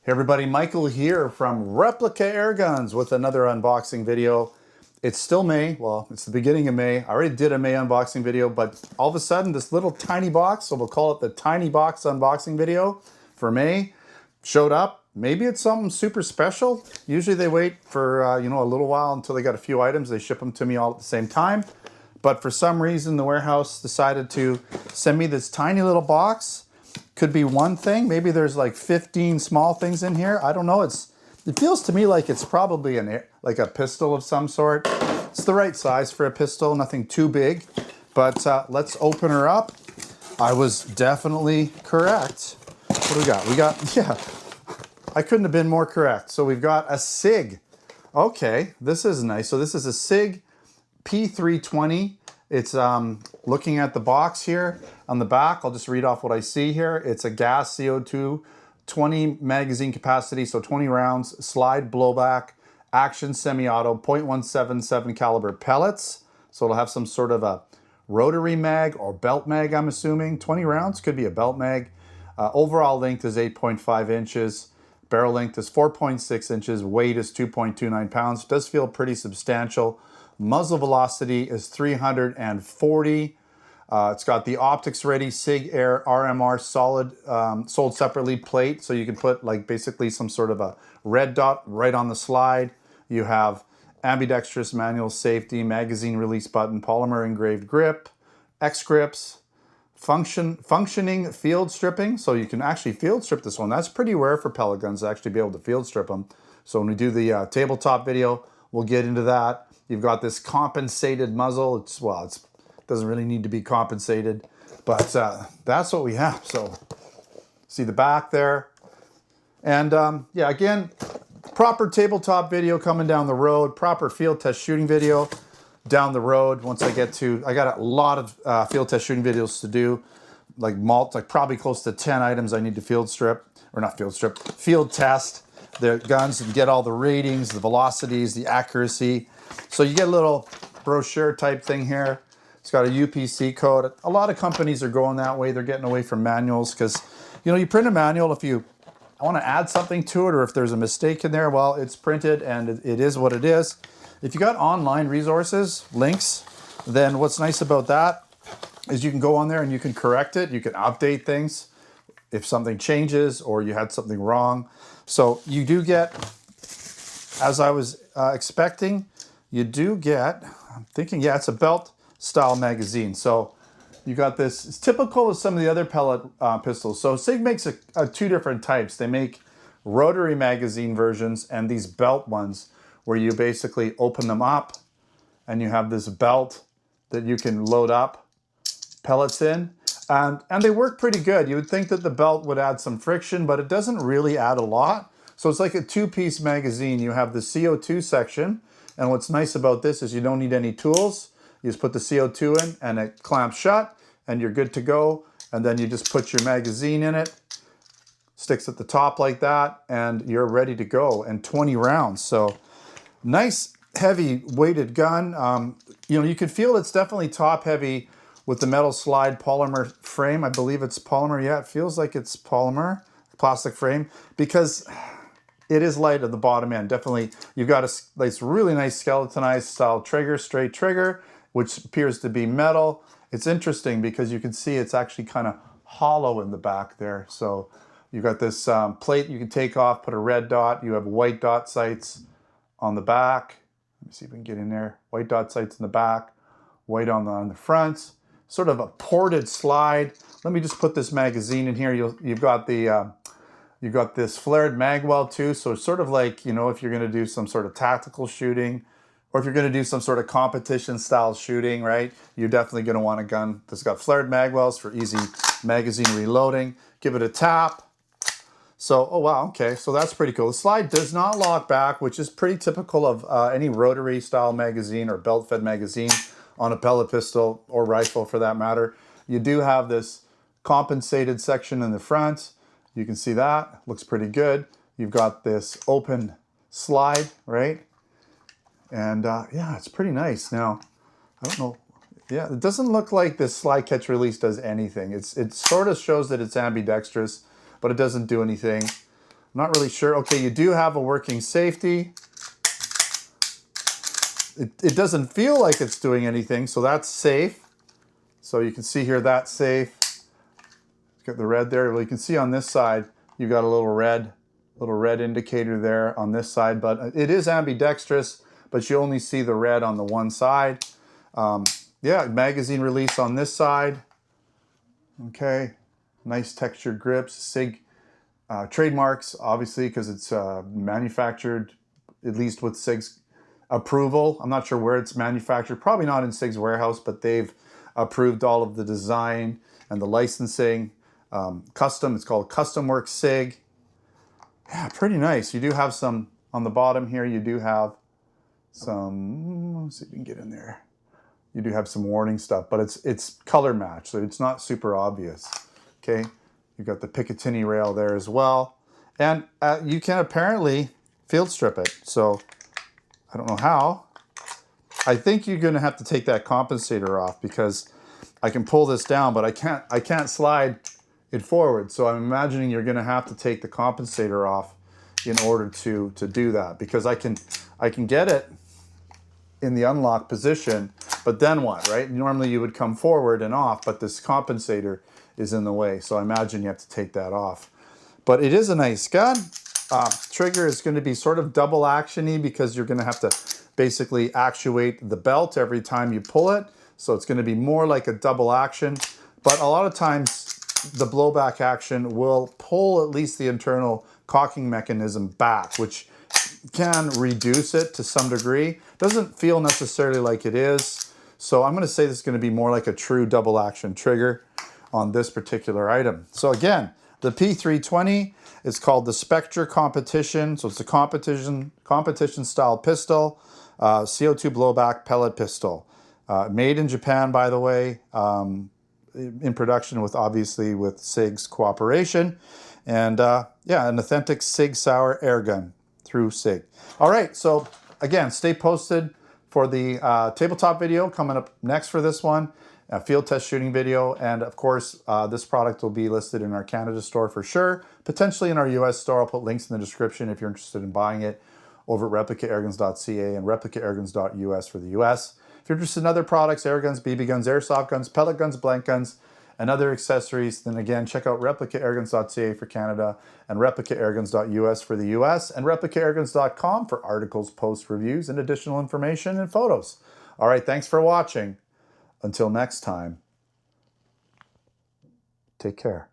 Hey everybody, Michael here from Replica Airguns with another unboxing video. It's still May, well, it's the beginning of May. I already did a May unboxing video, but all of a sudden this little tiny box, so we'll call it the tiny box unboxing video for May, showed up. Maybe it's something super special. Usually they wait for a little while until they got a few items. They ship them to me all at the same time. But for some reason the warehouse decided to send me this tiny little box. Could be one thing. Maybe there's like 15 small things in here. I don't know. It feels to me like it's probably like a pistol of some sort. It's the right size for a pistol, nothing too big. But let's open her up. I was definitely correct. What do we got? Yeah, I couldn't have been more correct. So we've got a Sig. Okay, this is nice. So this is a Sig P320. It's looking at the box here on the back. I'll just read off what I see here. It's a gas CO2, 20 magazine capacity, so 20 rounds, slide blowback, action semi-auto, .177 caliber pellets. So it'll have some sort of a rotary mag or belt mag, I'm assuming. 20 rounds, could be a belt mag. Overall length is 8.5 inches. Barrel length is 4.6 inches. Weight is 2.29 pounds. Does feel pretty substantial. Muzzle velocity is 340. It's got the optics ready Sig Air RMR solid sold separately plate, so you can put like basically some sort of a red dot right on the slide. You have ambidextrous manual safety, magazine release button, polymer engraved grip, X grips, functioning field stripping, so you can actually field strip this one. That's pretty rare for pellet guns to actually be able to field strip them. So when we do the tabletop video, we'll get into that. You've got this compensated muzzle. It doesn't really need to be compensated, but that's what we have. So see the back there. And yeah, again, proper tabletop video coming down the road, proper field test shooting video down the road. Once I got a lot of field test shooting videos to do, like probably close to 10 items I need to field test the guns and get all the ratings, the velocities, the accuracy. So you get a little brochure type thing here. It's got a UPC code. A lot of companies are going that way. They're getting away from manuals because, you print a manual if you want to add something to it or if there's a mistake in there, well, it's printed and it is what it is. If you got online resources, links, then what's nice about that is you can go on there and you can correct it. You can update things if something changes or you had something wrong. So you do get, as I was expecting, you do get, I'm thinking, yeah, it's a belt style magazine. So you got this, it's typical of some of the other pellet pistols. So Sig makes two different types. They make rotary magazine versions and these belt ones where you basically open them up and you have this belt that you can load up pellets in. And they work pretty good. You would think that the belt would add some friction, but it doesn't really add a lot. So it's like a two-piece magazine. You have the CO2 section, and what's nice about this is you don't need any tools. You just put the CO2 in and it clamps shut and you're good to go. And then you just put your magazine in it, sticks at the top like that, and you're ready to go. And 20 rounds. So nice heavy weighted gun. You can feel it's definitely top heavy with the metal slide polymer frame. I believe it's polymer. Yeah, it feels like it's polymer, plastic frame, because it is light at the bottom end. Definitely, you've got this really nice skeletonized style trigger, straight trigger, which appears to be metal. It's interesting because you can see it's actually kind of hollow in the back there. So you've got this plate you can take off, put a red dot. You have white dot sights on the back. Let me see if we can get in there. White dot sights in the back, white on the front. Sort of a ported slide. Let me just put this magazine in here. You've got this flared magwell too. So it's sort of like, if you're going to do some sort of tactical shooting or if you're going to do some sort of competition style shooting, right? You're definitely going to want a gun that's got flared magwells for easy magazine reloading. Give it a tap. So, oh wow, okay, so that's pretty cool. The slide does not lock back, which is pretty typical of any rotary style magazine or belt fed magazine on a pellet pistol or rifle for that matter. You do have this compensated section in the front. You can see that, looks pretty good. You've got this open slide, right? And yeah, it's pretty nice. Now, I don't know, yeah, it doesn't look like this slide catch release does anything. It sort of shows that it's ambidextrous, but it doesn't do anything. I'm not really sure. Okay, you do have a working safety. It doesn't feel like it's doing anything, so that's safe. So you can see here that's safe. Got the red there. Well, you can see on this side, you've got a little red indicator there on this side, but it is ambidextrous, but you only see the red on the one side. Yeah, magazine release on this side. Okay, nice textured grips. Sig trademarks, obviously, because it's manufactured, at least with Sig's approval. I'm not sure where it's manufactured. Probably not in Sig's warehouse, but they've approved all of the design and the licensing. Custom, it's called Custom Work Sig. Yeah, pretty nice. You do have some, on the bottom here, you do have some, let's see if we can get in there. You do have some warning stuff, but it's color matched, so it's not super obvious. Okay, you've got the Picatinny rail there as well. And you can apparently field strip it. So I don't know how. I think you're gonna have to take that compensator off because I can pull this down, but I can't slide it forward. So I'm imagining you're gonna have to take the compensator off in order to do that, because I can get it in the unlock position, but then what, right? Normally you would come forward and off, but this compensator is in the way. So I imagine you have to take that off. But it is a nice gun. Trigger is going to be sort of double action-y because you're going to have to basically actuate the belt every time you pull it. So it's going to be more like a double action. But a lot of times the blowback action will pull at least the internal cocking mechanism back, which can reduce it to some degree. Doesn't feel necessarily like it is. So I'm going to say this is going to be more like a true double action trigger on this particular item. So again, the P320 is called the Spectre Competition. So it's a competition style pistol, CO2 blowback pellet pistol. Made in Japan, by the way, in production with obviously with Sig's cooperation. And yeah, an authentic Sig Sauer Airgun through Sig. All right, so again, stay posted for the tabletop video coming up next for this one, a field test shooting video, and of course, this product will be listed in our Canada store for sure, potentially in our US store. I'll put links in the description if you're interested in buying it over at replicairguns.ca and replicaairguns.us for the US. If you're interested in other products, air guns, BB guns, airsoft guns, pellet guns, blank guns, and other accessories, then again, check out replicaairguns.ca for Canada and replicaairguns.us for the US and replicaairguns.com for articles, posts, reviews, and additional information and photos. All right, thanks for watching. Until next time, take care.